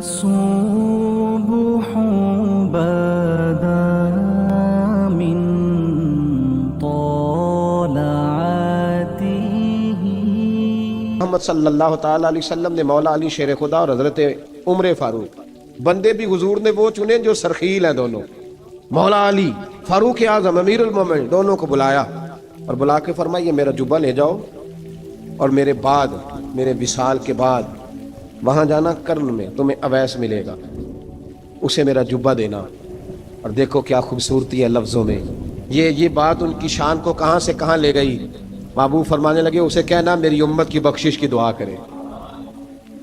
الصبح بدا من طلعته. محمد صلی اللہ تعالیٰ علیہ وسلم نے مولا علی شیر خدا اور حضرت عمر فاروق بندے بھی حضور نے وہ چنے جو سرخیل ہیں دونوں. مولا علی فاروق اعظم امیر المومنین دونوں کو بلایا اور بلا کے فرمایا یہ میرا جبہ لے جاؤ اور میرے بعد میرے وصال کے بعد وہاں جانا کرن میں تمہیں اویس ملے گا، اسے میرا جبہ دینا. اور دیکھو کیا خوبصورتی ہے لفظوں میں. یہ بات ان کی شان کو کہاں سے کہاں لے گئی. محبوب فرمانے لگے اسے کہنا میری امت کی بخشش کی دعا کرے،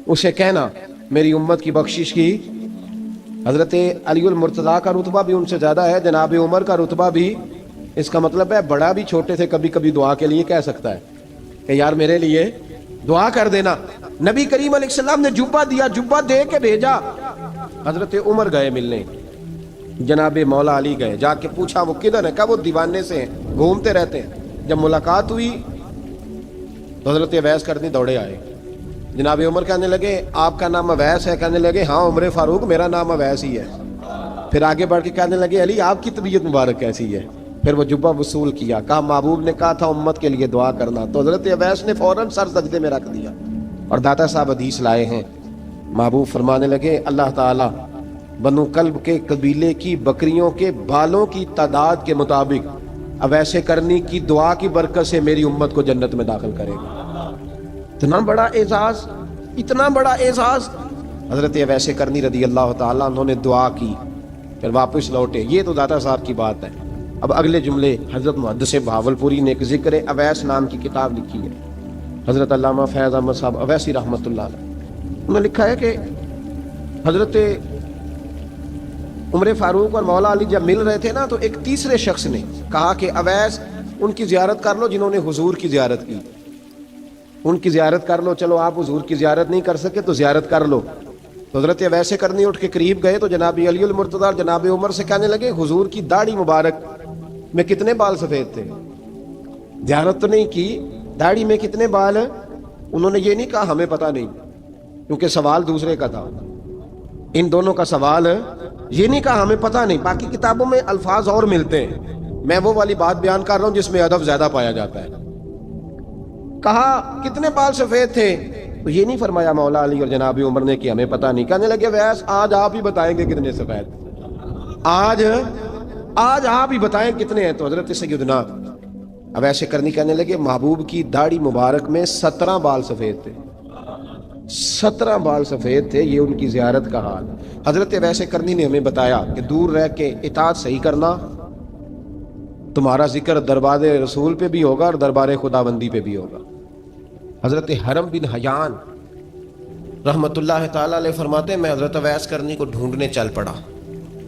اسے کہنا میری امت کی بخشش کی. حضرت علی المرتضیٰ کا رتبہ بھی ان سے زیادہ ہے، جناب عمر کا رتبہ بھی. اس کا مطلب ہے بڑا بھی چھوٹے سے کبھی کبھی دعا کے لیے کہہ سکتا ہے کہ یار میرے لیے دعا کر دینا. نبی کریم علیہ السلام نے جبہ دیا، جبہ دے کے بھیجا. حضرت عمر گئے ملنے، جناب مولا علی گئے، جا کے پوچھا وہ کدھر ہے، کہا وہ دیوانے سے ہیں، گھومتے رہتے ہیں. جب ملاقات ہوئی تو حضرت اویس کرنی دوڑے آئے. جناب عمر کہنے لگے آپ کا نام اویس ہے؟ کہنے لگے ہاں عمر فاروق میرا نام اویس ہی ہے. پھر آگے بڑھ کے کہنے لگے علی آپ کی طبیعت مبارک کیسی ہے؟ پھر وہ جبہ وصول کیا، کہا محبوب نے کہا تھا امت کے لیے دعا کرنا. تو حضرت اویس نے فوراً سر سجدے میں رکھ دیا. اور داتا صاحب حدیث لائے ہیں، محبوب فرمانے لگے اللہ تعالیٰ بنو کلب کے قبیلے کی بکریوں کے بالوں کی تعداد کے مطابق اویس کرنی کی دعا کی برکت سے میری امت کو جنت میں داخل کرے گا. اتنا بڑا اعزاز، اتنا بڑا اعزاز. حضرت اویس کرنی رضی اللہ تعالیٰ انہوں نے دعا کی، پھر واپس لوٹے. یہ تو داتا صاحب کی بات ہے. اب اگلے جملے حضرت محدث بہاولپوری نے ایک ذکر اویس نام کی کتاب لکھی ہے، حضرت علامہ فیض احمد صاحب اویسی رحمۃ اللہ علیہ. انہوں نے لکھا ہے کہ حضرت عمر فاروق اور مولا علی جب مل رہے تھے نا تو ایک تیسرے شخص نے کہا کہ اویس ان کی زیارت کر لو جنہوں نے حضور کی زیارت کی، ان کی زیارت کر لو. چلو آپ حضور کی زیارت نہیں کر سکے تو زیارت کر لو. تو حضرت اویس کرنی اٹھ کے قریب گئے تو جناب علی المرتضیٰ اور جناب عمر سے کہنے لگے حضور کی داڑھی مبارک میں کتنے بال سفید تھے؟ زیارت تو نہیں کی، داڑھی میں کتنے بال ہیں؟ انہوں نے یہ نہیں کہا ہمیں پتہ نہیں، کیونکہ سوال دوسرے کا تھا. ان دونوں کا سوال یہ نہیں کہا ہمیں پتہ نہیں. باقی کتابوں میں الفاظ اور ملتے ہیں، میں وہ والی بات بیان کر رہا ہوں جس میں ادب زیادہ پایا جاتا ہے. کہا کتنے بال سفید تھے؟ تو یہ نہیں فرمایا مولا علی اور جناب عمر نے کہ ہمیں پتہ نہیں. کہنے لگے ویس آج آپ ہی بتائیں گے کتنے سفید، آج آپ ہی بتائیں کتنے ہیں. تو حضرت سیدنا اویس کرنی کہنے لگے محبوب کی داڑھی مبارک میں 17 بال سفید تھے، 17 بال سفید تھے. یہ ان کی زیارت کا حال. حضرت اویس کرنی نے ہمیں بتایا کہ دور رہ کے اطاعت صحیح کرنا، تمہارا ذکر دربار رسول پہ بھی ہوگا اور دربار خداوندی پہ بھی ہوگا. حضرت حرم بن حیان رحمت اللہ تعالیٰ علیہ فرماتے ہیں میں حضرت اویس کرنی کو ڈھونڈنے چل پڑا.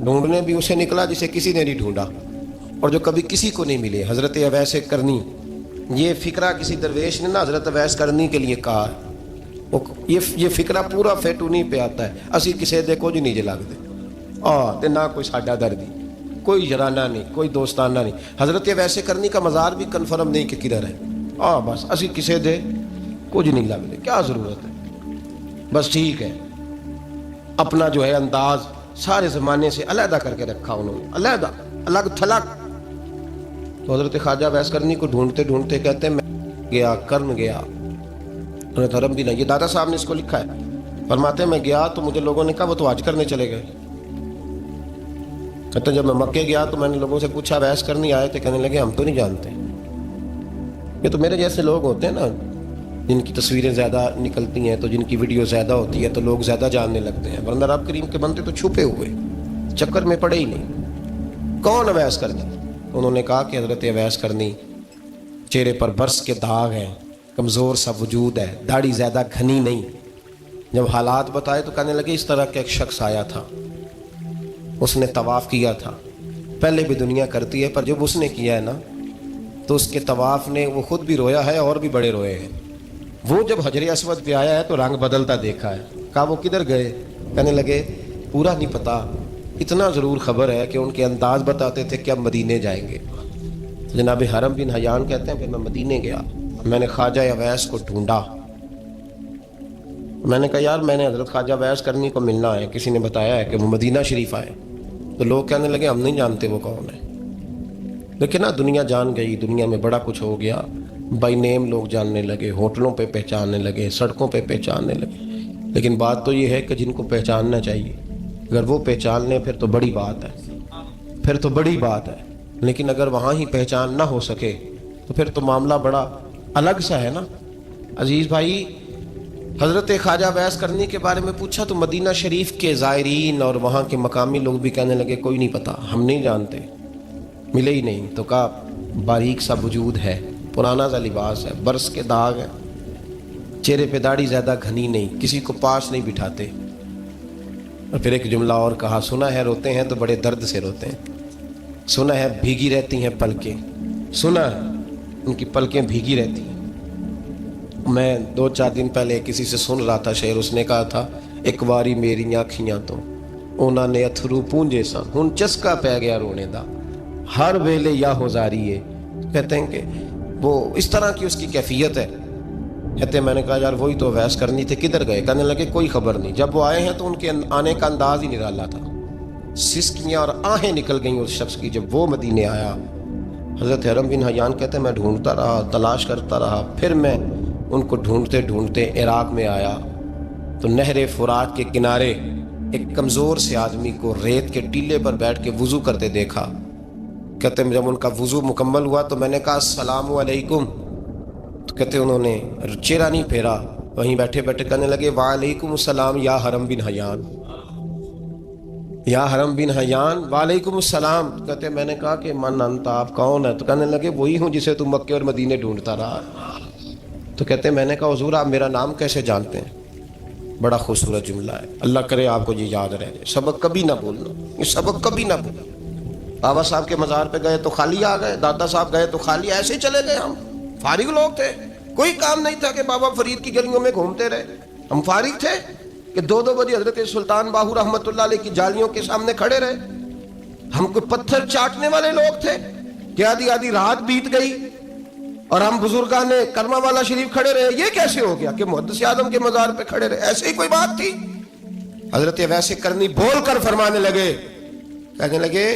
ڈھونڈنے بھی اسے نکلا جسے کسی نے نہیں ڈھونڈا اور جو کبھی کسی کو نہیں ملے. حضرت اویس کرنی، یہ فکرہ کسی درویش نے نا حضرت اویس کرنی کے لیے کہا. یہ فکرہ پورا فیٹونی پہ آتا ہے، اسی کسی دے کچھ نہیں جے لگتے تے نہ کوئی ساڈا دردی، کوئی جرانہ نہیں، کوئی دوستانہ نہیں. حضرت اویس کرنی کا مزار بھی کنفرم نہیں کہ کدھر ہے. بس اسی کسی دے کچھ نہیں لگتے، کیا ضرورت ہے. بس ٹھیک ہے، اپنا جو ہے انداز سارے زمانے سے علیحدہ کر کے رکھا انہوں نے، علیحدہ الگ تھلگ. تو حضرت خواجہ اویس کرنی کو ڈھونڈتے ڈھونڈتے کہتے ہیں میں گیا کرن گیا. حرم بھی نہیں، یہ دادا صاحب نے اس کو لکھا ہے. فرماتے ہیں میں گیا تو مجھے لوگوں نے کہا وہ تو حج کرنے چلے گئے. کہتے ہیں جب میں مکے گیا تو میں نے لوگوں سے پوچھا اویس کرنی آئے تھے؟ کہنے لگے ہم تو نہیں جانتے. یہ تو میرے جیسے لوگ ہوتے ہیں نا جن کی تصویریں زیادہ نکلتی ہیں تو جن کی ویڈیو زیادہ ہوتی ہے تو لوگ زیادہ جاننے لگتے ہیں، ورنہ رب کریم کے بندے تو چھپے ہوئے چکر میں پڑے ہی نہیں. کون اویس کرنی؟ انہوں نے کہا کہ حضرت اویس کرنی، چہرے پر برس کے داغ ہیں، کمزور سا وجود ہے، داڑھی زیادہ گھنی نہیں. جب حالات بتائے تو کہنے لگے اس طرح کا ایک شخص آیا تھا، اس نے طواف کیا تھا. پہلے بھی دنیا کرتی ہے پر جب اس نے کیا ہے نا تو اس کے طواف نے وہ خود بھی رویا ہے اور بھی بڑے روئے ہیں. وہ جب حجر اسود پہ آیا ہے تو رنگ بدلتا دیکھا ہے. کہا وہ کدھر گئے؟ کہنے لگے پورا نہیں پتا، اتنا ضرور خبر ہے کہ ان کے انداز بتاتے تھے کہ اب مدینے جائیں گے. جناب حرم بن حیان کہتے ہیں پھر میں مدینے گیا، میں نے خواجہ اویس کو ڈھونڈا. میں نے کہا یار میں نے حضرت خواجہ اویس کرنی کو ملنا ہے، کسی نے بتایا ہے کہ وہ مدینہ شریف آئے، تو لوگ کہنے لگے ہم نہیں جانتے وہ کون ہے. لیکن نا دنیا جان گئی، دنیا میں بڑا کچھ ہو گیا، بائی نیم لوگ جاننے لگے، ہوٹلوں پہ پہچاننے لگے، سڑکوں پہ پہچاننے لگے. لیکن بات تو یہ ہے کہ جن کو پہچاننا چاہیے اگر وہ پہچان لیں پھر تو بڑی بات ہے، پھر تو بڑی بات ہے. لیکن اگر وہاں ہی پہچان نہ ہو سکے تو پھر تو معاملہ بڑا الگ سا ہے نا. عزیز بھائی، حضرت خواجہ اویس کرنی کے بارے میں پوچھا تو مدینہ شریف کے زائرین اور وہاں کے مقامی لوگ بھی کہنے لگے کوئی نہیں پتا، ہم نہیں جانتے، ملے ہی نہیں. تو کہا باریک سا وجود ہے، پرانا سا لباس ہے، برس کے داغ ہے، چہرے پہ داڑھی زیادہ گھنی نہیں، کسی کو پاس نہیں بٹھاتے. اور پھر ایک جملہ اور کہا، سنا ہے روتے ہیں تو بڑے درد سے روتے ہیں، سنا ہے بھیگی رہتی ہیں پلکیں، سنا ہے ان کی پلکیں بھیگی رہتی ہیں. میں 2-4 دن پہلے کسی سے سن رہا تھا شعر، اس نے کہا تھا ایک واری میری آنکھیاں تو انہوں نے اتھرو پونجے سن ہن چسکا پہ گیا رونے دا ہر ویلے یا ہوزاری ہے. کہتے ہیں کہ وہ اس طرح کی اس کی کیفیت ہے. کہتے ہیں میں نے کہا یار وہی تو اویس کرنی تھے، کدھر گئے؟ کہنے لگے کوئی خبر نہیں. جب وہ آئے ہیں تو ان کے آنے کا انداز ہی نرالا تھا، سسکیاں اور آہیں نکل گئیں اس شخص کی جب وہ مدینے آیا. حضرت حرم بن حیان کہتے ہیں میں ڈھونڈتا رہا، تلاش کرتا رہا، پھر میں ان کو ڈھونڈتے ڈھونڈتے عراق میں آیا تو نہر فرات کے کنارے ایک کمزور سے آدمی کو ریت کے ٹیلے پر بیٹھ کے وضو کرتے دیکھا. کہتے ہیں جب ان کا وضو مکمل ہوا تو میں نے کہا السلام علیکم، تو کہتے انہوں نے چہرہ نہیں پھیرا، وہیں بیٹھے بیٹھے کہنے لگے وعلیکم السلام یا حرم بن حیان، یا حرم بن حیان وعلیکم السلام. کہتے میں نے کہا کہ من انت، آپ کون ہے؟ تو کہنے لگے وہی ہوں جسے تم مکے اور مدینے ڈھونڈتا رہا. تو کہتے میں نے کہا حضور آپ میرا نام کیسے جانتے ہیں؟ بڑا خوبصورت جملہ ہے، اللہ کرے آپ کو یہ یاد رہ جائے. سبق کبھی نہ بھولنا، یہ سبق کبھی نہ بھولنا. بابا صاحب کے مزار پہ گئے تو خالی آ گئے، دادا صاحب گئے تو خالی، ایسے ہی چلے گئے. ہم فارغ لوگ تھے، کوئی کام نہیں تھا کہ بابا فرید کی گلیوں میں گھومتے رہے. ہم فارغ تھے کہ 2 بجے حضرت سلطان باہو رحمۃ اللہ علیہ کی جالیوں کے سامنے کھڑے رہے. ہم کوئی پتھر چاٹنے والے لوگ تھے کہ آدھی آدھی رات بیت گئی اور ہم بزرگان کرما والا شریف کھڑے رہے. یہ کیسے ہو گیا کہ محدث اعظم کے مزار پہ کھڑے رہے؟ ایسے ہی کوئی بات تھی؟ حضرت اویس کرنی بول کر فرمانے لگے، کہنے لگے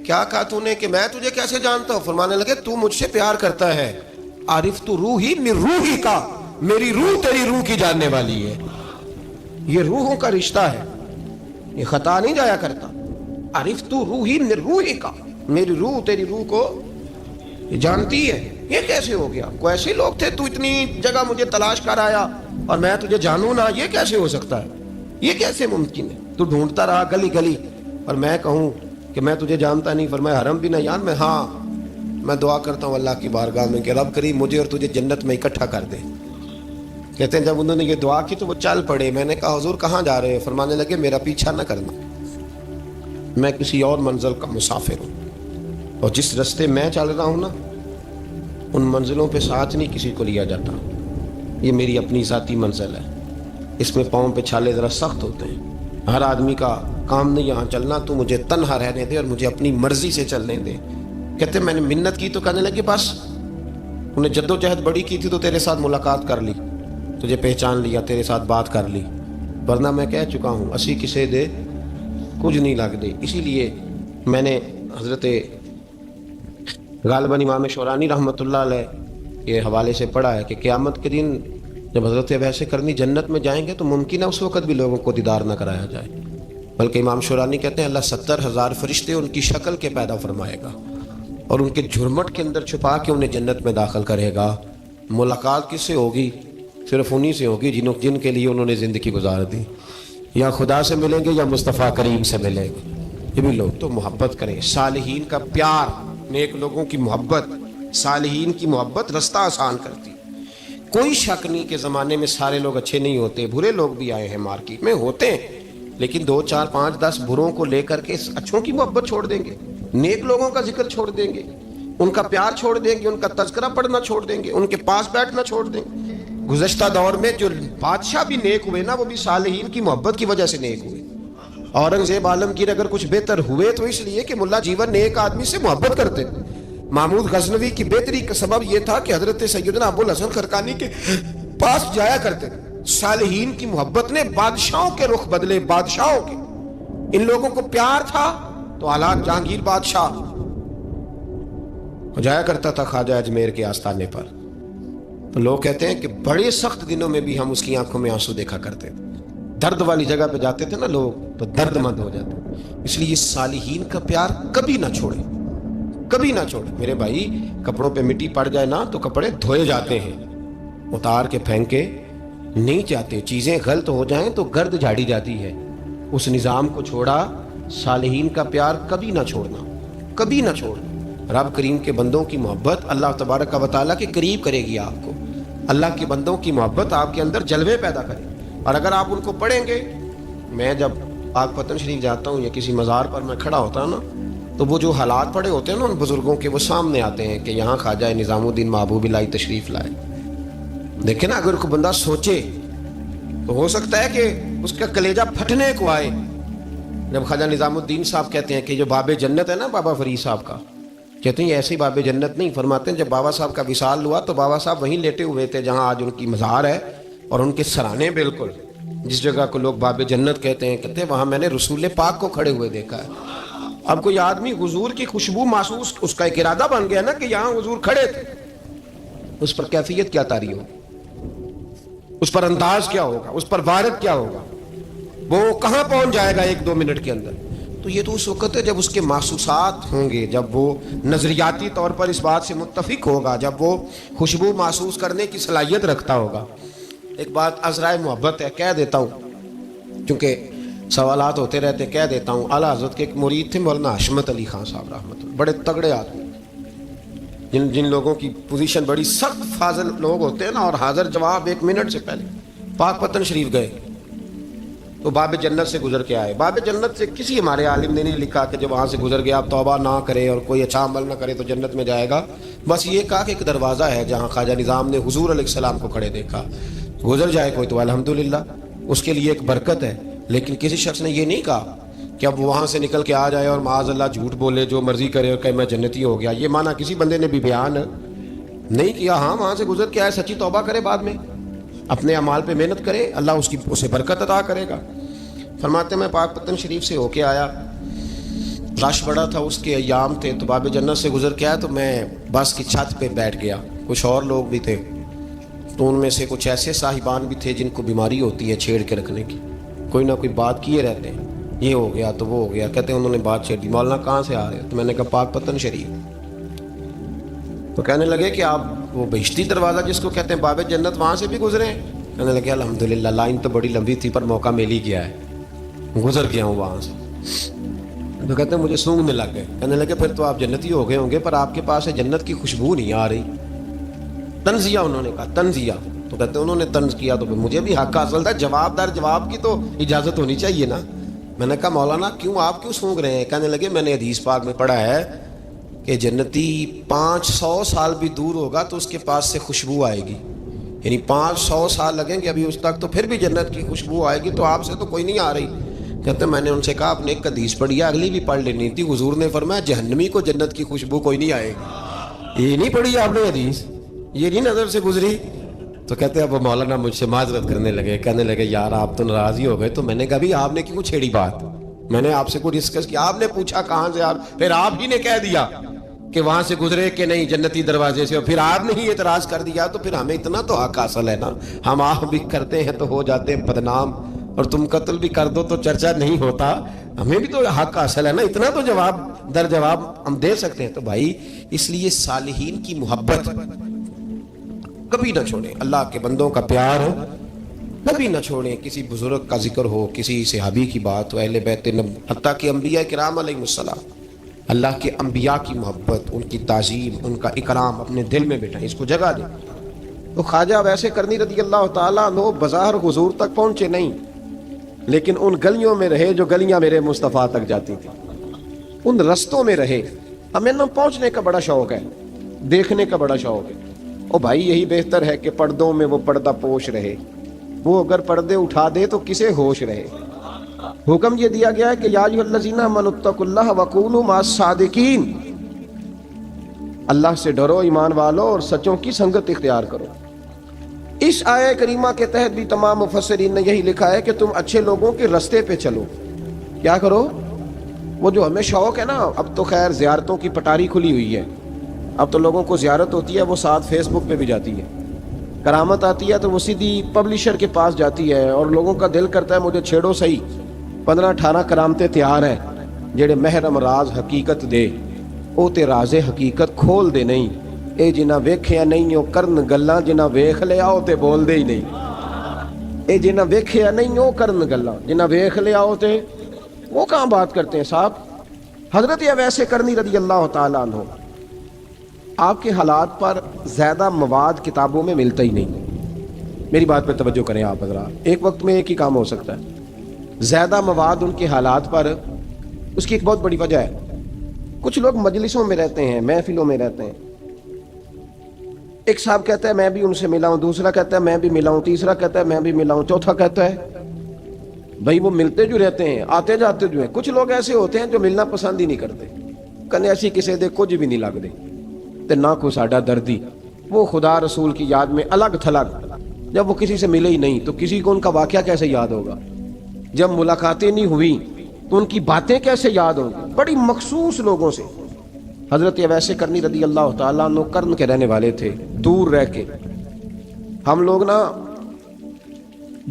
کیا کہا تو نے کہ میں تجھے کیسے جانتا ہوں؟ فرمانے لگے تو مجھ سے پیار کرتا ہے، عارف تو روحی من روحی کا، میری روح تیری روح کی جاننے والی ہے. یہ روحوں کا رشتہ ہے، یہ خطا نہیں جایا کرتا. عارف تو روحی من روحی کا، میری روح تیری روح کو جانتی ہے. یہ کیسے ہو گیا؟ کوئی ایسے لوگ تھے تو اتنی جگہ مجھے تلاش کر آیا اور میں تجھے جانوں نہ؟ یہ کیسے ہو سکتا ہے؟ یہ کیسے ممکن ہے؟ تو ڈھونڈتا رہا گلی گلی اور میں کہوں کہ میں تجھے جانتا نہیں. فرمایا حرم بن حیان میں، ہاں میں دعا کرتا ہوں اللہ کی بارگاہ میں کہ رب کریم مجھے اور تجھے جنت میں اکٹھا کر دے. کہتے ہیں جب انہوں نے یہ دعا کی تو وہ چل پڑے. میں نے کہا حضور کہاں جا رہے ہیں؟ فرمانے لگے میرا پیچھا نہ کرنا، میں کسی اور منزل کا مسافر ہوں اور جس رستے میں چل رہا ہوں نا ان منزلوں پہ ساتھ نہیں کسی کو لیا جاتا. یہ میری اپنی ذاتی منزل ہے، اس میں پاؤں پہ چھالے ذرا سخت ہوتے ہیں، ہر آدمی کا کام نہیں یہاں چلنا. تو مجھے تنہا رہنے دے اور مجھے اپنی مرضی سے چلنے دے. کہتے میں نے منت کی تو کہنے لگے بس انہیں جد و جہد بڑی کی تھی تو تیرے ساتھ ملاقات کر لی، تجھے پہچان لیا، تیرے ساتھ بات کر لی، ورنہ میں کہہ چکا ہوں اسی کسے دے کچھ نہیں لگ دے. اسی لیے میں نے حضرت غالباً امام شورانی رحمۃ اللہ علیہ کے حوالے سے پڑھا ہے کہ قیامت کے دن جب حضرت اویس کرنی جنت میں جائیں گے تو ممکن ہے اس وقت بھی لوگوں کو دیدار نہ کرایا جائے، بلکہ امام شورانی کہتے ہیں اللہ 70,000 فرشتے ان کی شکل کے پیدا فرمائے گا اور ان کے جھرمٹ کے اندر چھپا کے انہیں جنت میں داخل کرے گا. ملاقات کس سے ہوگی؟ صرف انہی سے ہوگی جن کے لیے انہوں نے زندگی گزار دی. یا خدا سے ملیں گے یا مصطفیٰ کریم سے ملیں گے. یہ بھی لوگ تو محبت کریں، صالحین کا پیار، نیک لوگوں کی محبت، صالحین کی محبت رستہ آسان کرتی. کوئی شک نہیں کہ زمانے میں سارے لوگ اچھے نہیں ہوتے، برے لوگ بھی آئے ہیں مارکیٹ میں، ہوتے ہیں، لیکن 2 4 5 10 بروں کو لے کر کے اچھوں کی محبت چھوڑ دیں گے، نیک لوگوں کا ذکر چھوڑ دیں گے، ان کا پیار چھوڑ دیں گے، ان کا تذکرہ پڑھنا چھوڑ دیں گے، ان کے پاس بیٹھنا چھوڑ دیں گے. گزشتہ دور میں جو بادشاہ بھی نیک ہوئے نا وہ بھی صالحین کی محبت کی وجہ سے نیک ہوئے. اورنگزیب عالمگیر اگر کچھ بہتر ہوئے تو اس لیے کہ ملا جیون نیک آدمی سے محبت کرتے تھے. محمود غزنوی کی بہتری کا سبب یہ تھا کہ حضرت سیدنا ابو الحسن خرقانی کے پاس جایا کرتے تھے. صالحین کی محبت نے بادشاہوں کے رخ بدلے، بادشاہوں کے. ان لوگوں کو پیار تھا تو حالات جہانگیر بادشاہ ہو جایا کرتا تھا خواجہ اجمیر کے آستانے پر، تو لوگ کہتے ہیں کہ بڑے سخت دنوں میں بھی ہم اس کی آنکھوں میں آنسو دیکھا کرتے تھے. درد والی جگہ پہ جاتے تھے نا لوگ تو درد مند ہو جاتے. اس لیے صالحین کا پیار کبھی نہ چھوڑے، کبھی نہ چھوڑے. میرے بھائی کپڑوں پہ مٹی پڑ جائے نا تو کپڑے دھوئے جاتے ہیں، اتار کے پھینکے نہیں جاتے. چیزیں غلط ہو جائیں تو گرد جھاڑی جاتی ہے. اس نظام کو چھوڑا. صالحین کا پیار کبھی نہ چھوڑنا، کبھی نہ چھوڑنا. رب کریم کے بندوں کی محبت اللہ تبارک و تعالیٰ کے قریب کرے گی آپ کو. اللہ کے بندوں کی محبت آپ کے اندر جلوے پیدا کرے. اور اگر آپ ان کو پڑھیں گے، میں جب پاک پتن شریف جاتا ہوں یا کسی مزار پر میں کھڑا ہوتا ہوں نا، تو وہ جو حالات پڑے ہوتے ہیں نا ان بزرگوں کے، وہ سامنے آتے ہیں کہ یہاں خواجہ نظام الدین محبوب الہی تشریف لائے. دیکھیں نا، اگر کوئی بندہ سوچے تو ہو سکتا ہے کہ اس کا کلیجہ پھٹنے کو آئے جب خواجہ نظام الدین صاحب کہتے ہیں کہ جو باب جنت ہے نا بابا فرید صاحب کا، کہتے ہیں ایسی باب جنت نہیں. فرماتے ہیں جب بابا صاحب کا وصال ہوا تو بابا صاحب وہیں لیٹے ہوئے تھے جہاں آج ان کی مزار ہے، اور ان کے سرانے بالکل جس جگہ کو لوگ باب جنت کہتے ہیں وہاں میں نے رسول پاک کو کھڑے ہوئے دیکھا ہے. اب کوئی آدمی حضور کی خوشبو محسوس، اس کا ایک ارادہ بن گیا نا کہ یہاں حضور کھڑے تھے، اس پر کیفیت کیا طاری ہوگی، اس پر انداز کیا ہوگا، اس پر وارد کیا ہوگا، وہ کہاں پہنچ جائے گا 1-2 منٹ کے اندر. تو یہ تو اس وقت ہے جب اس کے محسوسات ہوں گے، جب وہ نظریاتی طور پر اس بات سے متفق ہوگا، جب وہ خوشبو محسوس کرنے کی صلاحیت رکھتا ہوگا. ایک بات عذرائے محبت ہے، کہہ دیتا ہوں کیونکہ سوالات ہوتے رہتے، کہہ دیتا ہوں. اعلیٰ حضرت کے ایک مرید تھے مولانا حشمت علی خان صاحب رحمۃ اللہ، بڑے تگڑے آدمی، جن لوگوں کی پوزیشن بڑی سخت فاضل لوگ ہوتے ہیں نا، اور حاضر جواب 1 منٹ سے پہلے. پاک پتن شریف گئے تو باب جنت سے گزر کے آئے. باب جنت سے کسی ہمارے عالم نے نہیں لکھا کہ جب وہاں سے گزر گیا آپ توبہ نہ کرے اور کوئی اچھا عمل نہ کرے تو جنت میں جائے گا. بس یہ کہا کہ ایک دروازہ ہے جہاں خواجہ نظام نے حضور علیہ السلام کو کھڑے دیکھا، گزر جائے کوئی تو الحمدللہ اس کے لیے ایک برکت ہے. لیکن کسی شخص نے یہ نہیں کہا کہ اب وہاں سے نکل کے آ جائے اور معاذ اللہ جھوٹ بولے، جو مرضی کرے اور کہے میں جنتی ہو گیا. یہ معنی کسی بندے نے بھی بیان نہیں کیا. ہاں وہاں سے گزر کے آئے، سچی توبہ کرے، بعد میں اپنے اعمال پہ محنت کرے، اللہ اسے برکت عطا کرے گا. فرماتے میں پاک پتن شریف سے ہو کے آیا، رش بڑا تھا، اس کے ایام تھے، تو باب جنت سے گزر کے آیا تو میں بس کی چھت پہ بیٹھ گیا. کچھ اور لوگ بھی تھے، تو ان میں سے کچھ ایسے صاحبان بھی تھے جن کو بیماری ہوتی ہے چھیڑ کے رکھنے کی، کوئی نہ کوئی بات کیے رہتے ہیں، یہ ہو گیا تو وہ ہو گیا. کہتے ہیں انہوں نے بات چھیڑ دی، مولانا کہاں سے آ رہے ہیں؟ تو میں نے کہا پاک پتن شریف. تو کہنے لگے کہ آپ وہ بہشتی دروازہ جس کو کہتے ہیں باب جنت، وہاں سے بھی گزرے ہیں؟ کہنے لگے الحمدللہ، لائن تو بڑی لمبی تھی پر موقع مل ہی گیا ہے، گزر گیا ہوں وہاں سے. تو کہتے ہیں مجھے سونگنے لگ گئے. کہنے لگے پھر تو آپ جنتی ہو گئے ہوں گے، پر آپ کے پاس جنت کی خوشبو نہیں آ رہی. تنزیہ انہوں نے کہا، تنزیہ. تو کہتے ہیں انہوں نے طنز کیا تو مجھے بھی حق حاصل تھا، جواب دار جواب کی تو اجازت ہونی چاہیے نا. میں نے کہا مولانا آپ کیوں سونگ رہے ہیں؟ کہنے لگے میں نے حدیث پاک میں پڑھا ہے کہ جنتی 500 سال بھی دور ہوگا تو اس کے پاس سے خوشبو آئے گی، یعنی 500 سال لگیں گے ابھی اس تک، تو پھر بھی جنت کی خوشبو آئے گی، تو آپ سے تو کوئی نہیں آ رہی. کہتے ہیں میں نے ان سے کہا آپ نے ایک حدیث پڑھی ہے، اگلی بھی پڑھ لینی تھی. حضور نے فرمایا جہنمی کو جنت کی خوشبو کوئی نہیں آئے گی. یہ نہیں پڑھی آپ نے حدیث، یہ نہیں نظر سے گزری. تو کہتے ہیں اب مولانا مجھ سے معذرت کرنے لگے، کہنے لگے یار آپ تو ناراض ہی ہو گئے. تو میں نے کہا بھی آپ نے کیوں چھیڑی بات؟ میں نے آپ سے کوئی ڈسکس کیا؟ آپ نے پوچھا کہاں سے، پھر آپ ہی نے کہہ دیا کہ وہاں سے گزرے کہ نہیں جنتی دروازے سے، اور پھر آپ نے ہی اعتراض کر دیا. تو پھر ہمیں اتنا تو حق حاصل ہے نا، ہم آپ بھی کرتے ہیں تو ہو جاتے ہیں بدنام، اور تم قتل بھی کر دو تو چرچا نہیں ہوتا. ہمیں بھی تو حق حاصل ہے نا، اتنا تو جواب در جواب ہم دے سکتے ہیں. تو بھائی اس لیے صالحین کی محبت کبھی نہ چھوڑیں، اللہ کے بندوں کا پیار ہو کبھی نہ چھوڑیں. کسی بزرگ کا ذکر ہو، کسی صحابی کی بات ہو، اہل بیت نبی، حتیٰ کہ انبیاء کرام علیہ السلام، اللہ کے انبیاء کی محبت، ان کی تعظیم، ان کا اکرام اپنے دل میں بٹھائیں، اس کو جگہ دیں. تو خواجہ ویسے کرنی رضی اللہ تعالیٰ عنہ بظاہر حضور تک پہنچے نہیں، لیکن ان گلیوں میں رہے جو گلیاں میرے مصطفیٰ تک جاتی تھی، ان رستوں میں رہے. ہمیں نہ پہنچنے کا بڑا شوق ہے، دیکھنے کا بڑا شوق ہے. او بھائی یہی بہتر ہے کہ پردوں میں وہ پردہ پوش رہے، وہ اگر پردے اٹھا دے تو کسے ہوش رہے. حکم یہ دیا گیا ہے کہ یا ایھا الذین آمنوا اتقوا اللہ وکونوا مع الصادقین، اللہ سے ڈرو ایمان والو اور سچوں کی سنگت اختیار کرو. اس آیہ کریمہ کے تحت بھی تمام مفسرین نے یہی لکھا ہے کہ تم اچھے لوگوں کے رستے پہ چلو. کیا کرو؟ وہ جو ہمیں شوق ہے نا، اب تو خیر زیارتوں کی پٹاری کھلی ہوئی ہے، اب تو لوگوں کو زیارت ہوتی ہے وہ ساتھ فیس بک پہ بھی جاتی ہے. کرامت آتی ہے تو وہ سیدھی پبلشر کے پاس جاتی ہے، اور لوگوں کا دل کرتا ہے مجھے چھیڑو صحیح. 15-18 کرامتیں تیار ہیں جڑے محرم راز حقیقت دے، او تے راز حقیقت کھول دے نہیں. اے جنہ ویکھیا نہیں او کرن گلاں، جنہ ویکھ لیا او تے بول دے ہی نہیں. اے جنہ ویکھیا نہیں او کرن گلاں، جنہ ویکھ لیا او تے وہ کہاں بات کرتے ہیں صاحب. حضرت اویس کرنی رضی اللہ تعالیٰ عنہ، آپ کے حالات پر زیادہ مواد کتابوں میں ملتا ہی نہیں. میری بات پہ توجہ کریں آپ حضرات، ایک وقت میں ایک ہی کام ہو سکتا ہے. زیادہ مواد ان کے حالات پر، اس کی ایک بہت بڑی وجہ ہے. کچھ لوگ مجلسوں میں رہتے ہیں، محفلوں میں رہتے ہیں، ایک صاحب کہتا ہے میں بھی ان سے ملا ہوں، دوسرا کہتا ہے میں بھی ملا ہوں، تیسرا کہتا ہے میں بھی ملا ہوں، چوتھا کہتا ہے بھائی وہ ملتے جو رہتے ہیں، آتے جاتے جو ہیں. کچھ لوگ ایسے ہوتے ہیں جو ملنا پسند ہی نہیں کرتے، کنے ایسی کسی دے کچھ بھی نہیں لگتے تے نہ کوئی ساڈا دردی. وہ خدا رسول کی یاد میں الگ تھلگ. جب وہ کسی سے ملے ہی نہیں تو کسی کو ان کا واقعہ کیسے یاد ہوگا؟ جب ملاقاتیں نہیں ہوئی تو ان کی باتیں کیسے یاد ہوں گی؟ بڑی مخصوص لوگوں سے. حضرت اویس کرنی رضی اللہ تعالیٰ عنہ کرن کے رہنے والے تھے، دور رہ کے. ہم لوگ نا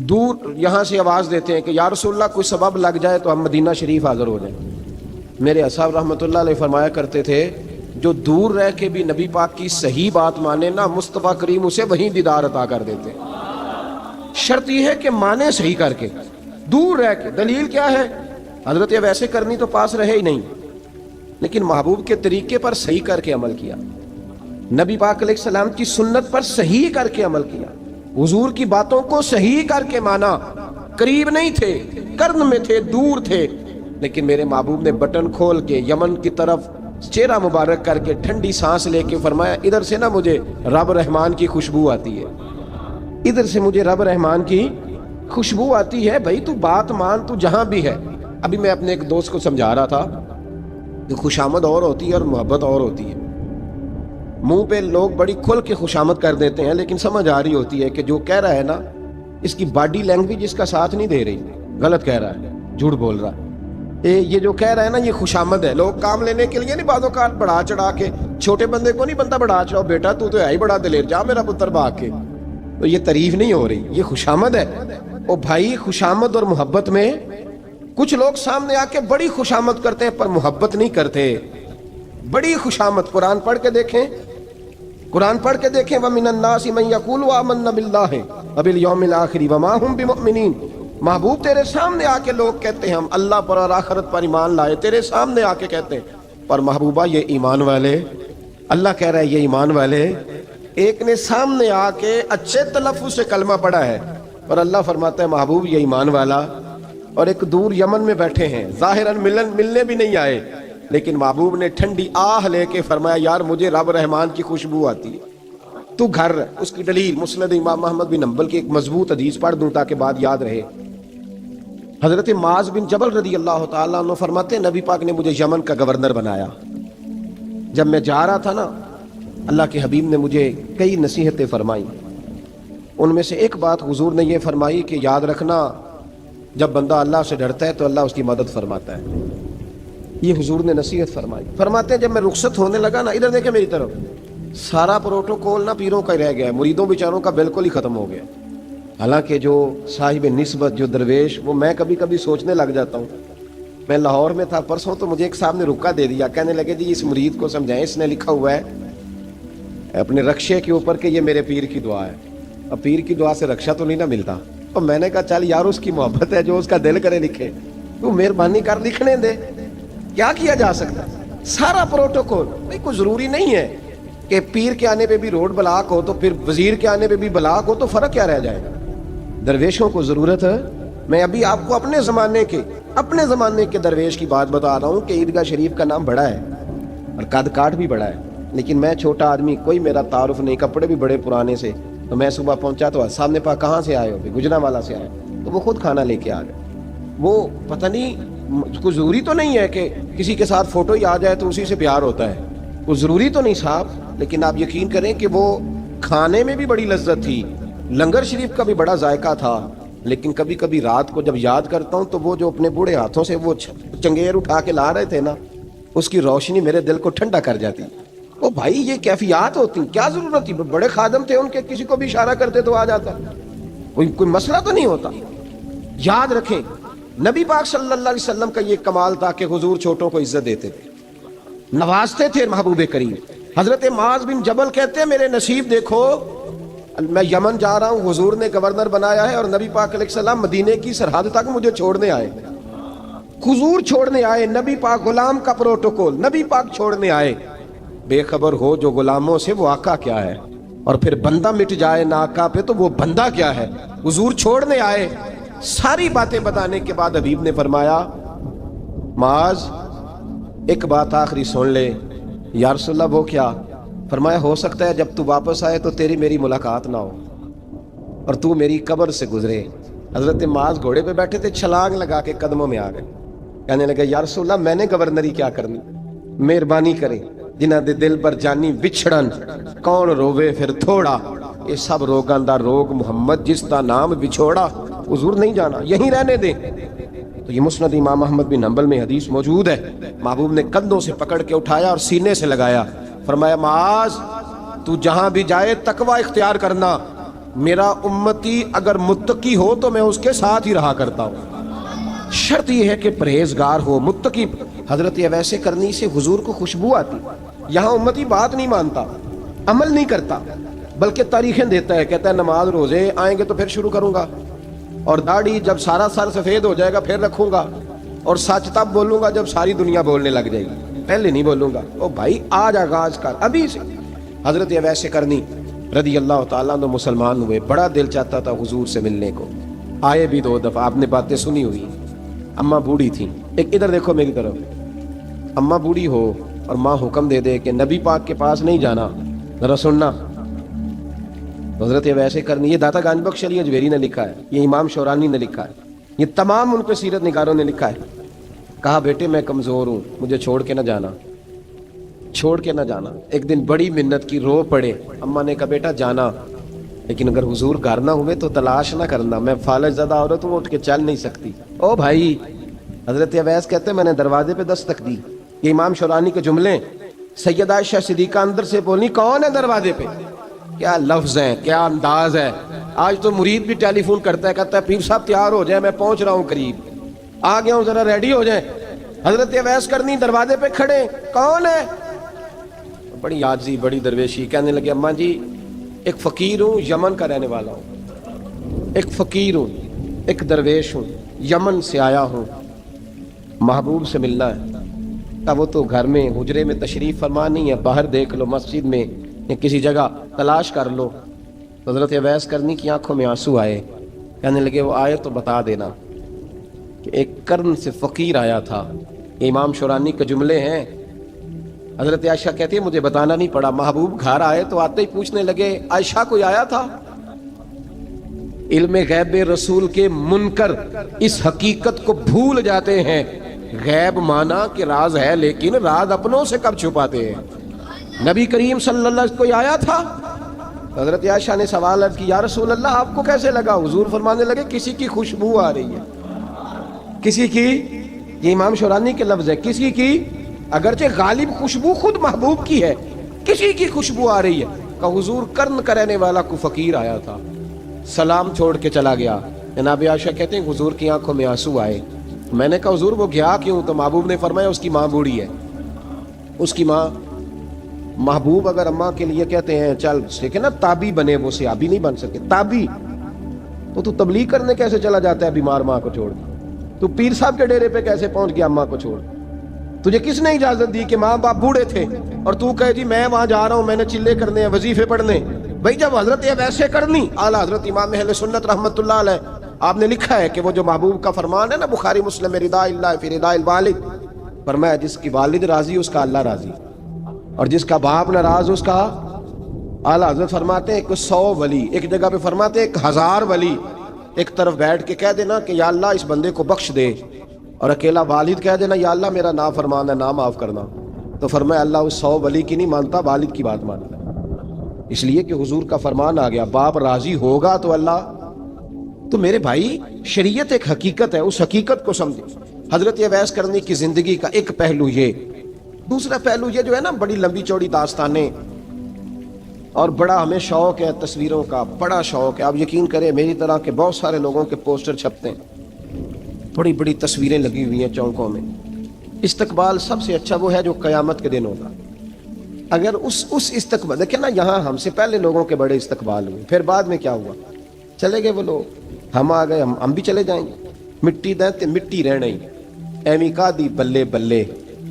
دور یہاں سے آواز دیتے ہیں کہ یا رسول اللہ کوئی سبب لگ جائے تو ہم مدینہ شریف حاضر ہو جائیں. میرے اصحاب رحمۃ اللہ علیہ فرمایا کرتے تھے جو دور رہ کے بھی نبی پاک کی صحیح بات مانے نا، مصطفیٰ کریم اسے وہیں دیدار عطا کر دیتے. شرط یہ ہے کہ مانے صحیح کر کے، دور رہ کے. دلیل کیا ہے؟ حضرت اویس کرنی تو پاس رہے ہی نہیں، لیکن محبوب کے طریقے پر صحیح کر کے عمل کیا، نبی پاک علیہ السلام کی سنت پر صحیح کر کے عمل کیا، حضور کی باتوں کو صحیح کر کے مانا. قریب نہیں تھے، کرن میں تھے، دور تھے، لیکن میرے محبوب نے بٹن کھول کے یمن کی طرف چہرہ مبارک کر کے ٹھنڈی سانس لے کے فرمایا ادھر سے نا مجھے رب رحمان کی خوشبو آتی ہے، ادھر سے مجھے رب رحمان کی خوشبو آتی ہے. بھائی تو بات مان، تو جہاں بھی ہے. ابھی میں اپنے ایک دوست کو سمجھا رہا تھا کہ خوشامد اور ہوتی ہے اور محبت اور ہوتی ہے. منہ پہ لوگ بڑی کھل کے خوشامد کر دیتے ہیں، لیکن سمجھ آ رہی ہوتی ہے کہ جو کہہ رہا ہے نا اس کی باڈی لینگویج اس کا ساتھ نہیں دے رہی، غلط کہہ رہا ہے، جھوٹ بول رہا ہے. یہ جو کہہ رہا ہے نا یہ خوشامد ہے. لوگ کام لینے کے لیے نہیں بعض اوقات بڑھا چڑھا کے، چھوٹے بندے کو نہیں بندہ بڑھا چڑھاؤ، بیٹا تو ہے ہی بڑا دلیر، جا میرا پتر بھاگ کے. تو یہ تعریف نہیں ہو رہی، یہ خوشامد ہے. او بھائی خوشامد اور محبت میں کچھ لوگ سامنے آ کے بڑی خوشامد کرتے ہیں پر محبت نہیں کرتے. بڑی خوشامد قرآن پڑھ کے دیکھیں، قرآن پڑھ کے دیکھیں وَمِنَ النَّاسِ مَن يَقُولُ آمَنَّا بِاللَّهِ وَبِالْيَوْمِ الْآخِرِ وَمَا هُمْ بِمُؤْمِنِينَ. محبوب تیرے سامنے آ کے لوگ کہتے ہیں ہم اللہ پر اور آخرت پر ایمان لائے، تیرے سامنے آ کے کہتے ہیں، پر محبوبہ یہ ایمان والے، اللہ کہہ رہا ہے یہ ایمان والے. ایک نے سامنے آ کے اچھے تلفظ سے کلمہ پڑھا ہے اور اللہ فرماتا ہے محبوب یہ ایمان والا. اور ایک دور یمن میں بیٹھے ہیں، ظاہراً ملنے بھی نہیں آئے، لیکن محبوب نے ٹھنڈی آہ لے کے فرمایا یار مجھے رب رحمان کی خوشبو آتی ہے، تو گھر. اس کی دلیل مسند امام محمد بن حنبل کی ایک مضبوط حدیث پڑھ دوں تاکہ بات یاد رہے. حضرت معاذ بن جبل رضی اللہ تعالیٰ عنہ فرماتے ہیں نبی پاک نے مجھے یمن کا گورنر بنایا. جب میں جا رہا تھا نا اللہ کے حبیب نے مجھے کئی نصیحتیں فرمائیں. ان میں سے ایک بات حضور نے یہ فرمائی کہ یاد رکھنا جب بندہ اللہ سے ڈرتا ہے تو اللہ اس کی مدد فرماتا ہے. یہ حضور نے نصیحت فرمائی. فرماتے ہیں جب میں رخصت ہونے لگا نا، ادھر دیکھیں میری طرف، سارا پروٹوکول نا پیروں کا رہ گیا ہے، مریدوں بیچاروں کا بالکل ہی ختم ہو گیا. حالانکہ جو صاحب نسبت، جو درویش، وہ میں کبھی کبھی سوچنے لگ جاتا ہوں. میں لاہور میں تھا پرسوں، تو مجھے ایک صاحب نے رکا دے دیا، کہنے لگے جی اس مرید کو سمجھائیں، اس نے لکھا ہوا ہے اپنے رکشے کے اوپر کہ یہ میرے پیر کی دعا ہے. اب پیر کی دعا سے رکشہ تو نہیں نہ ملتا. اور میں نے کہا چل یار اس کی محبت ہے، جو اس کا دل کرے لکھے، تو مہربانی کر لکھنے دے. کیا کیا جا سکتا ہے؟ سارا پروٹوکول. بھائی کوئی ضروری نہیں ہے کہ پیر کے آنے پہ بھی روڈ بلاک ہو تو پھر وزیر کے آنے پہ بھی بلاک ہو، تو فرق کیا رہ جائے گا؟ درویشوں کو ضرورت ہے. میں ابھی آپ کو اپنے زمانے کے درویش کی بات بتا رہا ہوں کہ عیدگاہ شریف کا نام بڑا ہے اور قد کاٹ بھی بڑا ہے، لیکن میں چھوٹا آدمی، کوئی میرا تعارف نہیں، کپڑے بھی بڑے پرانے سے. تو میں صبح پہنچا تو سامنے پا کہاں سے آئے ہو؟ گجرانوالہ سے آئے. تو وہ خود کھانا لے کے آ گئے. وہ پتہ نہیں، کوئی ضروری تو نہیں ہے کہ کسی کے ساتھ فوٹو ہی آ جائے تو اسی سے پیار ہوتا ہے، وہ ضروری تو نہیں صاحب. لیکن آپ یقین کریں کہ وہ کھانے میں بھی بڑی لذت تھی لنگر شریف کا بھی بڑا ذائقہ تھا، لیکن کبھی کبھی رات کو جب یاد کرتا ہوں تو وہ جو اپنے بوڑھے ہاتھوں سے وہ چنگیر اٹھا کے لا رہے تھے نا، اس کی روشنی میرے دل کو ٹھنڈا کر جاتی۔ او بھائی یہ کیفیات ہوتی، کیا ضرورت تھی؟ بڑے خادم تھے ان کے، کسی کو بھی اشارہ کرتے تو آ جاتا، کوئی مسئلہ تو نہیں ہوتا۔ یاد رکھیں نبی پاک صلی اللہ علیہ وسلم کا یہ کمال تھا کہ حضور چھوٹوں کو عزت دیتے تھے، نوازتے تھے محبوب کریم۔ حضرت معاذ بن جبل کہتے ہیں میرے نصیب دیکھو، میں یمن جا رہا ہوں، حضور نے گورنر بنایا ہے اور نبی پاک علیہ السلام مدینے کی سرحد تک مجھے چھوڑنے آئے، حضور چھوڑنے آئے، نبی پاک غلام کا پروٹوکول، نبی پاک چھوڑنے آئے۔ بے خبر ہو جو غلاموں سے وہ آقا کیا ہے، اور پھر بندہ مٹ جائے نہ آقا پہ تو وہ بندہ کیا ہے۔ حضور چھوڑنے آئے، ساری باتیں بتانے کے بعد حبیب نے فرمایا معاذ ایک بات آخری سن لے۔ یا رسول اللہ وہ کیا؟ فرمایا ہو سکتا ہے جب تو واپس آئے تو تیری میری ملاقات نہ ہو اور تو میری قبر سے گزرے۔ حضرت معاذ گھوڑے پہ بیٹھے تھے، چھلانگ لگا کے قدموں میں آ گئے، کہنے لگے یا رسول اللہ میں نے گورنری کیا کرنی، مہربانی کریں، جنہاں دے دل پر جانی بچھڑن، کون روے پھر تھوڑا، یہ سب روگاں دا روگ محمد جس دا نام بچھوڑا۔ حضور نہیں جانا، یہیں رہنے دیں۔ تو یہ مسند امام احمد بن حنبل میں حدیث موجود ہے، محبوب نے کندھوں سے پکڑ کے اٹھایا اور سینے سے لگایا، فرمایا معاذ تو جہاں بھی جائے تقوی اختیار کرنا، میرا امتی اگر متقی ہو تو میں اس کے ساتھ ہی رہا کرتا ہوں، شرط یہ ہے کہ پرہیزگار ہو، متقی۔ حضرت ویسے کرنی سے حضور کو خوشبو آتی، یہاں امتی بات نہیں مانتا، عمل نہیں کرتا، بلکہ تاریخیں دیتا ہے، کہتا ہے نماز روزے آئیں گے تو پھر شروع کروں گا، اور داڑھی جب سارا سر سفید ہو جائے گا پھر رکھوں گا، اور سچ تب بولوں گا جب ساری دنیا بولنے لگ جائے گی، پہلے نہیں بولوں گا۔ او بھائی آج آغاز کر ابھی سے۔ حضرت ویسے کرنی رضی اللہ تعالیٰ عنہ مسلمان ہوئے، بڑا دل چاہتا تھا حضور سے ملنے کو، آئے بھی 2 دفعہ، آپ نے باتیں سنی ہوئی۔ اماں بوڑھی تھی، ایک ادھر دیکھو میری طرف، اماں بوڑھی ہو اور ماں حکم دے دے کہ نبی پاک کے پاس نہیں جانا، ذرا سننا۔ حضرت ویسے کرنی، یہ داتا گنج بخش علی اجویری نے لکھا ہے، یہ امام شورانی نے لکھا ہے، یہ تمام ان کے سیرت نگاروں نے لکھا ہے۔ کہا بیٹے میں کمزور ہوں، مجھے چھوڑ کے نہ جانا، چھوڑ کے نہ جانا۔ ایک دن بڑی منت کی، رو پڑے، اماں نے کہا بیٹا جانا، لیکن اگر حضور گھر نہ ہوئے تو تلاش نہ کرنا، میں فالج زدہ عورت ہوں، اٹھ کے چل نہیں سکتی۔ او بھائی، حضرت اویس کہتے ہیں میں نے دروازے پہ دستک دی، یہ امام شورانی کے جملے، سیدہ عائشہ صدیقہ اندر سے بولی کون ہے دروازے پہ؟ کیا لفظ ہیں، کیا انداز ہے۔ آج تو مرید بھی ٹیلی فون کرتا ہے، کہتا ہے پیر صاحب تیار ہو جائے، میں پہنچ رہا ہوں قریب، آ گیا ہوں، ذرا ریڈی ہو جائیں۔ حضرت اویس کرنی دروازے پہ کھڑے، کون ہے؟ بڑی عاجزی، بڑی درویشی، کہنے لگے اماں جی ایک فقیر ہوں، یمن کا رہنے والا ہوں، ایک فقیر ہوں، ایک درویش ہوں، یمن سے آیا ہوں، محبوب سے ملنا ہے۔ اب وہ تو گھر میں حجرے میں تشریف فرما نہیں ہے، باہر دیکھ لو، مسجد میں یا کسی جگہ تلاش کر لو۔ حضرت اویس کرنی کی آنکھوں میں آنسو آئے، کہنے لگے وہ آئے تو بتا دینا کہ ایک قرن سے فقیر آیا تھا۔ یہ امام شورانی کے جملے ہیں۔ حضرت عائشہ کہتی ہے مجھے بتانا نہیں پڑا، محبوب گھر آئے تو آتے ہی پوچھنے لگے عائشہ کوئی آیا تھا؟ علم غیب رسول کے منکر اس حقیقت کو بھول جاتے ہیں، غیب مانا کہ راز ہے لیکن راز اپنوں سے کب چھپاتے ہیں۔ نبی کریم صلی اللہ علیہ وسلم کوئی آیا تھا؟ حضرت عائشہ نے سوال عرض کی یا رسول اللہ آپ کو کیسے لگا؟ حضور فرمانے لگے کسی کی خوشبو آ رہی ہے، کسی کی، یہ امام شورانی کے لفظ ہے، کسی کی، اگرچہ غالب خوشبو خود محبوب کی ہے، کسی کی خوشبو آ رہی ہے۔ کہ حضور قرن کا رہنے والا کو فقیر آیا تھا، سلام چھوڑ کے چلا گیا۔ جناب عائشہ کہتے ہیں حضور کی آنکھوں میں آنسو آئے، میں نے کہا حضور وہ گیا کیوں؟ تو محبوب نے فرمایا اس کی ماں بوڑھی ہے، اس کی ماں۔ محبوب اگر اماں کے لیے کہتے ہیں چل دیکھیں نا تابی بنے، وہ صحابی نہیں بن سکے، تابی، تو تبلیغ کرنے کیسے چلا جاتا ہے بیمار ماں کو چھوڑ کے؟ تو پیر صاحب کے ڈیرے پہ کیسے پہنچ گیا اماں کو چھوڑ؟ تجھے کس نے اجازت دی کہ ماں باپ بوڑھے تھے اور تو کہے جی میں وہاں جا رہا ہوں، میں نے چلے کرنے ہیں، وظیفے پڑھنے؟ بھائی جب حضرت ویسے کرنی اعلیٰ حضرت امام اہل سنت رحمت اللہ علیہ آپ نے لکھا ہے کہ وہ جو محبوب کا فرمان ہے نا بخاری مسلم میں، رضا اللہ فی رضا الوالد، فرمایا جس کی والد راضی اس کا اللہ راضی، اور جس کا باپ ناراض اس کا، اعلیٰ حضرت فرماتے ہیں 100 ولی، ایک جگہ پہ فرماتے ہیں 1000 ولی ایک طرف بیٹھ کے کہہ دینا کہ یا اللہ اس بندے کو بخش دے، اور اکیلا والد کہہ دینا یا اللہ میرا نافرمان ہے، نہ معاف کرنا، تو فرمایا اللہ اس 100 ولی کی نہیں مانتا، والد کی بات مانتا ہے۔ اس لیے کہ حضور کا فرمان آ گیا باپ راضی ہوگا تو اللہ. تو میرے بھائی شریعت ایک حقیقت ہے, اس حقیقت کو سمجھے. حضرت اویس کرنی کی زندگی کا ایک پہلو یہ. دوسرا پہلو یہ جو ہے نا, بڑی لمبی چوڑی داستانیں, اور بڑا ہمیں شوق ہے تصویروں کا, بڑا شوق ہے. آپ یقین کریں میری طرح کے بہت سارے لوگوں کے پوسٹر چھپتے ہیں, بڑی بڑی تصویریں لگی ہوئی ہیں چوکوں میں. استقبال سب سے اچھا وہ ہے جو قیامت کے دن ہوگا. اگر اس استقبال دیکھیں نا, یہاں ہم سے پہلے لوگوں کے بڑے استقبال ہوئے, پھر بعد میں کیا ہوا, چلے گئے وہ لوگ, ہم آ گئے, ہم بھی چلے جائیں گے. مٹی دیں تے مٹی رہنا ہی, ایویں کا دی بلے بلے,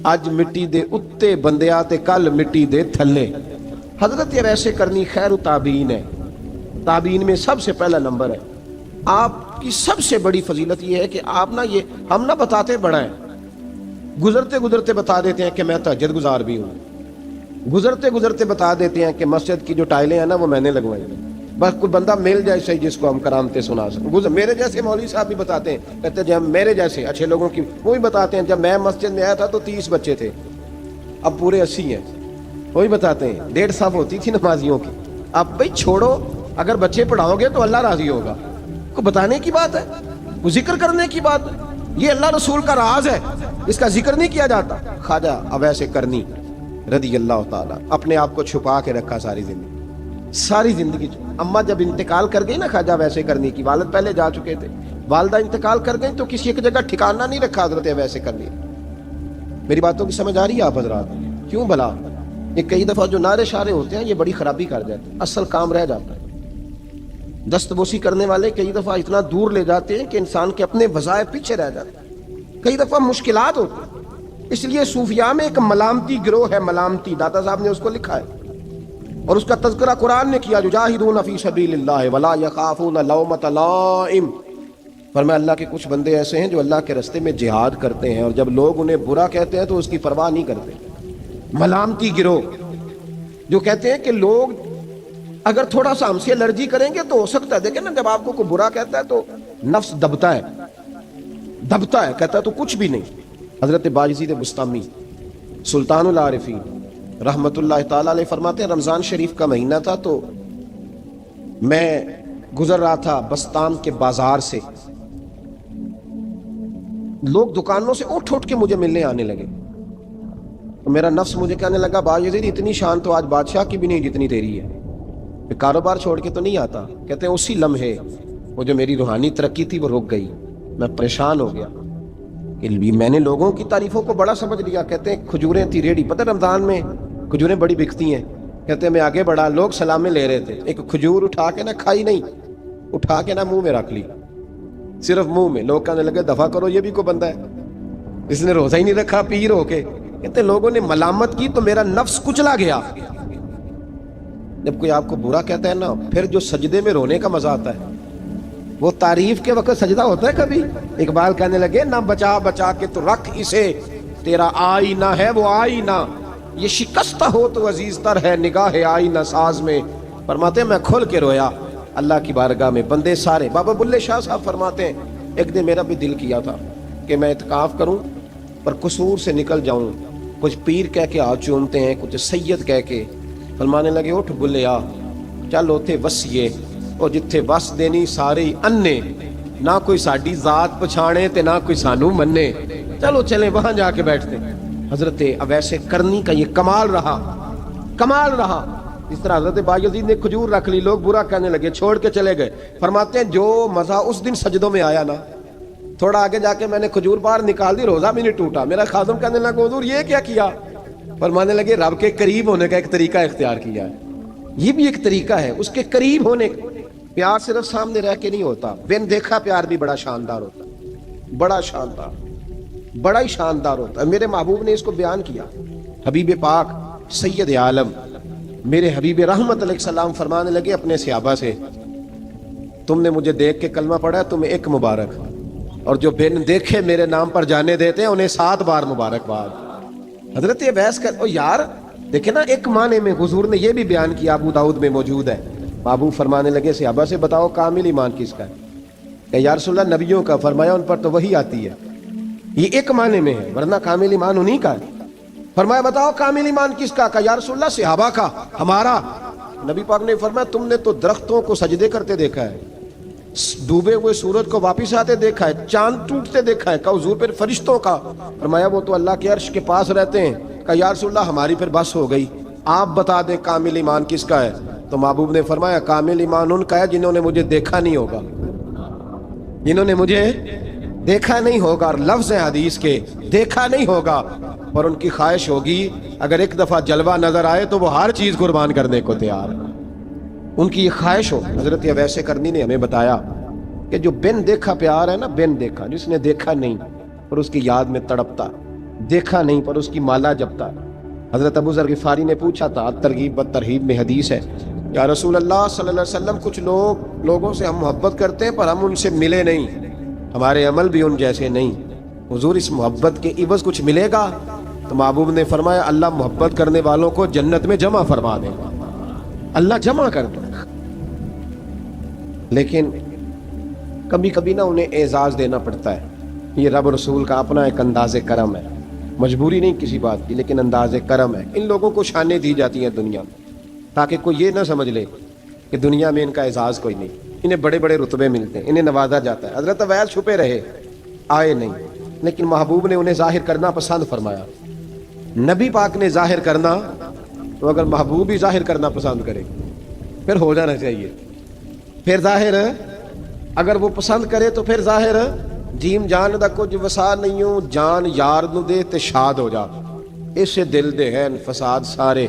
اج مٹی دے اتے بندیا تے کل مٹی دے تھلے. حضرت ویسے کرنی خیر تابعین ہے, تابعین میں سب سے پہلا نمبر ہے. آپ کی سب سے بڑی فضیلت یہ ہے کہ آپ نا, یہ ہم نہ بتاتے بڑا ہے, گزرتے گزرتے بتا دیتے ہیں کہ میں تہجد گزار بھی ہوں, گزرتے گزرتے بتا دیتے ہیں کہ مسجد کی جو ٹائلیں ہیں نا وہ میں نے لگوائی ہیں. بس کوئی بندہ مل جائے صحیح جس کو ہم کرامتے سنا سکیں. میرے جیسے مولوی صاحب بھی بتاتے ہیں, کہتے ہیں جب میرے جیسے اچھے لوگوں کی وہ بھی بتاتے ہیں, جب میں مسجد میں آیا تھا تو 30 بچے تھے, اب پورے 80 ہیں. وہی بتاتے ہیں 1.5 صف ہوتی تھی نمازیوں کی. اب بھائی چھوڑو, اگر بچے پڑھاؤ گے تو اللہ راضی ہوگا. کو بتانے کی بات ہے, وہ ذکر کرنے کی بات ہے. یہ اللہ رسول کا راز ہے, اس کا ذکر نہیں کیا جاتا. خواجہ اویس کرنی رضی اللہ تعالیٰ اپنے آپ کو چھپا کے رکھا ساری زندگی. اماں جب انتقال کر گئی نا خواجہ اویس کرنی کی, والد پہلے جا چکے تھے, والدہ انتقال کر گئی تو کسی ایک جگہ ٹھکانہ نہیں رکھا حضرت اویس کرنی. میری باتوں کی سمجھ آ رہی ہے آپ حضرات؟ کیوں بھلا یہ کئی دفعہ جو نعرے شارے ہوتے ہیں یہ بڑی خرابی کر جاتے ہیں, اصل کام رہ جاتا ہے. دستبوسی کرنے والے کئی دفعہ اتنا دور لے جاتے ہیں کہ انسان کے اپنے وظائف پیچھے رہ جاتے ہیں, کئی دفعہ مشکلات ہوتی ہیں. اس لیے صوفیاء میں ایک ملامتی گروہ ہے, ملامتی, داتا صاحب نے اس کو لکھا ہے اور اس کا تذکرہ قرآن نے کیا, یجاہدون فی سبیل اللہ ولا یخافون لومۃ لائم. فرمایا اللہ کے کچھ بندے ایسے ہیں جو اللہ کے راستے میں جہاد کرتے ہیں اور جب لوگ انہیں برا کہتے ہیں تو اس کی پرواہ نہیں کرتے. ملامتی گروہ جو کہتے ہیں کہ لوگ اگر تھوڑا سا ہم سے الرجی کریں گے تو ہو سکتا ہے, دیکھیں نا جب آپ کو کوئی برا کہتا ہے تو نفس دبتا ہے, کہتا ہے تو کچھ بھی نہیں. حضرت باجزید بستامی سلطان العارفین رحمت اللہ تعالیٰ علیہ فرماتے ہیں, رمضان شریف کا مہینہ تھا تو میں گزر رہا تھا بستام کے بازار سے, لوگ دکانوں سے اٹھ اٹھ کے مجھے ملنے آنے لگے. میرا نفس مجھے کہنے لگا باجزید اتنی شان تو آج بادشاہ کی بھی نہیں جتنی تیری ہے, کاروبار چھوڑ کے تو نہیں آتا. کہتے ہیں اسی لمحے وہ جو میری روحانی ترقی تھی وہ رک گئی, میں پریشان ہو گیا کہ میں نے لوگوں کی تعریفوں کو بڑا سمجھ لیا. کہتے ہیں کھجوریں تھی ریڈی, پتہ رمضان میں کھجوریں بڑی بکتی ہیں. کہتے ہیں میں آگے بڑھا, لوگ سلامیں لے رہے تھے, ایک کھجور اٹھا کے نہ کھائی نہیں, اٹھا کے نہ منہ میں رکھ لی, صرف منہ میں. لوگ کہنے لگے دفع کرو, یہ بھی کوئی بندہ ہے, اس نے روزہ ہی نہیں رکھا, پیر ہو کے. کہتے ہیں لوگوں نے ملامت کی تو میرا نفس کچلا گیا. جب کوئی آپ کو برا کہتا ہے نا, پھر جو سجدے میں رونے کا مزہ آتا ہے وہ تعریف کے وقت سجدہ ہوتا ہے کبھی. اقبال کہنے لگے نہ بچا بچا کے تو رکھ اسے, تیرا آئینہ ہے وہ آئینہ, یہ شکستہ ہو تو عزیز تر ہے نگاہ آئینہ ساز میں. فرماتے ہیں میں کھل کے رویا اللہ کی بارگاہ میں. بندے سارے, بابا بلے شاہ صاحب فرماتے ہیں ایک دن میرا بھی دل کیا تھا کہ میں اعتکاف کروں پر قصور سے نکل جاؤں. کچھ پیر کہہ کے ہاتھ چومتے ہیں, کچھ سید کہہ کے. فرمانے لگے اٹھ بلیا چل اوتھے وسیے, اور جتھے وس دینی سارے انے, نہ کوئی ساڈی ذات پچھانے تے نہ کوئی سانو مننے, چلو چلیں وہاں جا کے بیٹھتے. حضرت اویس کرنی کا یہ کمال رہا. اس طرح حضرت باجزید نے کھجور رکھ لی, لوگ برا کہنے لگے, چھوڑ کے چلے گئے. فرماتے ہیں جو مزہ اس دن سجدوں میں آیا نا, تھوڑا آگے جا کے میں نے کھجور باہر نکال دی, روزہ بھی نہیں ٹوٹا. میرا خادم کہنے لگا حضور یہ کیا کیا؟ فرمانے لگے رب کے قریب ہونے کا ایک طریقہ اختیار کیا ہے, یہ بھی ایک طریقہ ہے اس کے قریب ہونے کا. پیار صرف سامنے رہ کے نہیں ہوتا, بن دیکھا پیار بھی بڑا شاندار ہوتا ہے, بڑا ہی شاندار ہوتا ہے. میرے محبوب نے اس کو بیان کیا, حبیب پاک سید عالم میرے حبیب رحمت علیہ السلام فرمانے لگے اپنے صحابہ سے, تم نے مجھے دیکھ کے کلمہ پڑھا ہے, تمہیں ایک مبارک, اور جو بن دیکھے میرے نام پر جانے دیتے ہیں انہیں 7 بار مبارکباد. حضرت اویس کا یار دیکھیں نا, ایک معنی میں حضور نے یہ بھی بیان کیا, ابو داؤد میں موجود ہے. محبوب فرمانے لگے صحابہ سے بتاؤ کامل ایمان کس کا ہے؟ کہ یا رسول اللہ نبیوں کا. فرمایا ان پر تو وہی آتی ہے. یہ ایک معنی میں ہے, ورنہ کامل ایمان انہی کا ہے. فرمایا بتاؤ کامل ایمان کس کا؟ کہ یا رسول اللہ صحابہ کا, ہمارا. نبی پاک نے فرمایا تم نے تو درختوں کو سجدے کرتے دیکھا ہے، ڈوبے ہوئے سورج کو واپس آتے دیکھا ہے، چاند ٹوٹتے دیکھا ہے۔ کہا حضور پھر فرشتوں کا؟ فرمایا وہ تو اللہ کے عرش کے پاس رہتے ہیں۔ کہا یا رسول اللہ ہماری پھر بس ہو گئی، آپ بتا دیں کامل ایمان کس کا ہے؟ تو محبوب نے فرمایا کامل ایمان ان کا ہے جنہوں نے مجھے دیکھا نہیں ہوگا، جنہوں نے مجھے دیکھا نہیں ہوگا۔ اور لفظ ہے حدیث کے دیکھا نہیں ہوگا، اور ان کی خواہش ہوگی اگر ایک دفعہ جلوہ نظر آئے تو وہ ہر چیز قربان کرنے کو تیار ہے، ان کی یہ خواہش ہو۔ حضرت اویس کرنی نے ہمیں بتایا کہ جو بن دیکھا پیار ہے نا، بن دیکھا، جس نے دیکھا نہیں اور اس کی یاد میں تڑپتا، دیکھا نہیں پر اس کی مالا جپتا۔ حضرت ابو ذر غفاری نے پوچھا تھا، ترغیب و ترہیب میں حدیث ہے، یا رسول اللہ صلی اللہ علیہ وسلم کچھ لوگوں سے ہم محبت کرتے ہیں پر ہم ان سے ملے نہیں، ہمارے عمل بھی ان جیسے نہیں، حضور اس محبت کے عوض کچھ ملے گا؟ تو محبوب نے فرمایا اللہ محبت کرنے والوں کو جنت میں جمع فرما دے گا، اللہ جمع کر دے گا۔ لیکن کبھی کبھی نہ انہیں اعزاز دینا پڑتا ہے، یہ رب رسول کا اپنا ایک انداز کرم ہے، مجبوری نہیں کسی بات کی لیکن انداز کرم ہے۔ ان لوگوں کو شانیں دی جاتی ہیں دنیا میں تاکہ کوئی یہ نہ سمجھ لے کہ دنیا میں ان کا اعزاز کوئی نہیں، انہیں بڑے بڑے رتبے ملتے ہیں، انہیں نوازا جاتا ہے۔ حضرت اویس چھپے رہے، آئے نہیں، لیکن محبوب نے انہیں ظاہر کرنا پسند فرمایا۔ نبی پاک نے ظاہر کرنا تو اگر محبوب ہی ظاہر کرنا پسند کرے پھر ہو جانا چاہیے، پھر ظاہر اگر وہ پسند کرے تو پھر ظاہر جیم جان دا کچھ وسا نہیں ہوں، جان یار نو دے تے شاد ہو جا، اسے دل دے ہیں فساد سارے،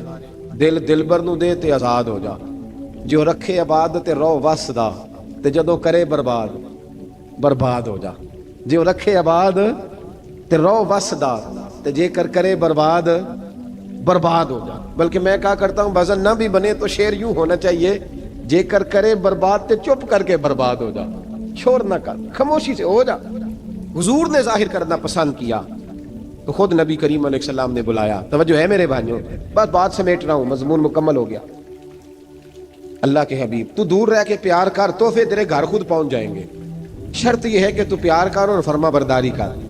دل دلبر نو دے تے آزاد ہو جا، جو رکھے آباد تے رو وس دا تے جدو کرے برباد برباد ہو جا، جو رکھے آباد تے رو وس دا تے جے کر کرے برباد برباد ہو جا۔ بلکہ میں کہا کرتا ہوں بزن نہ بھی بنے تو شعر یوں ہونا چاہیے، جے کر کرے برباد تے چپ کر کے برباد ہو جا، شور نہ کر، خاموشی سے ہو جا۔ حضور نے ظاہر کرنا پسند کیا تو خود نبی کریم علیہ السلام نے بلایا۔ توجہ ہے میرے بھائیوں، بس بات سمیٹ رہا ہوں، مضمون مکمل ہو گیا۔ اللہ کے حبیب تو دور رہ کے پیار کر، تحفے تیرے گھر خود پہنچ جائیں گے، شرط یہ ہے کہ تو پیار کر اور فرما برداری کر۔